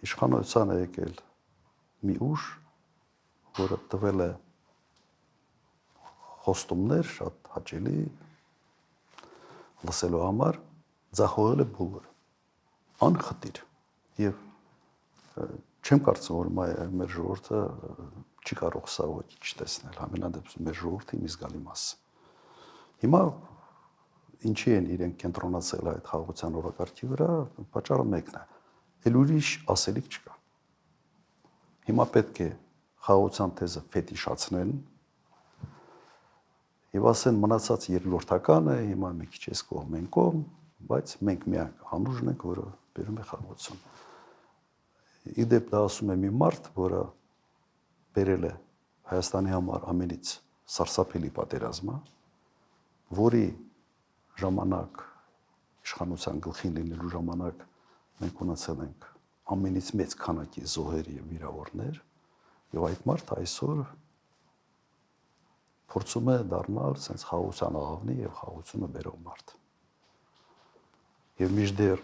իշխանության է եկել մի ուժ, որը տվել է խոստումներ շատ հաճելի լսելու համար, ձախողել է բոլորը, անխտիր, և չեմ կարծում, որ մեր ժողովուրդը չի կարող սա ոչինչ չտեսնել, համենայնդեպս մեր ժողովրդի մի զգալի մասը։ Հիմա ինչի են իրենք կենտրոնացել այդ խաղաղության օրակարգի վրա, պատճառը մեկն է, էլ ուրիշ ասելիք չկա։ Հիմա պետք է խաղաղության թեզը ֆետիշացնեն և ասեն մնացած երկրորդական է, հիմա մի քիչ էս կողմ են կողմ, բայց մենք միակ անուժն ենք, որը բերում է խաղաղություն։ Իդեպ դա ասում է մի մարդ, որը բերել է Հայաստանի համար ամենից սարսափելի պատերազմը, որի ժամանակ իշխանության գլխին լինելու ժամանակ մենք ունեցել ենք ամենից մեծ քանակի զոհեր և վիրավորներ, և այդ մարդը այսօր փորձում է դառնալ սենց խաղաղության աղավնի և խաղաղությունը բերող մարդ։ Եվ մինչդեռ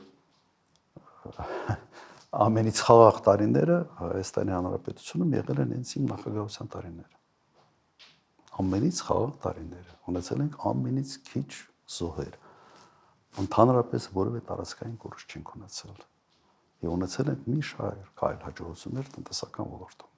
ամենից խաղաղ տարիները Հայաստանի Հանրապետությունում եղել են հենց իմ նախագահության տարիները։ Ամենից խաղաղ տարիները, ունեցել ենք ամենից քիչ զոհեր, ընդհանրապես որևէ տարածքային կորուստ չենք ունեցել, և ունեցել ենք մի շարք այլ հաջողություններ տնտեսական ոլորտում։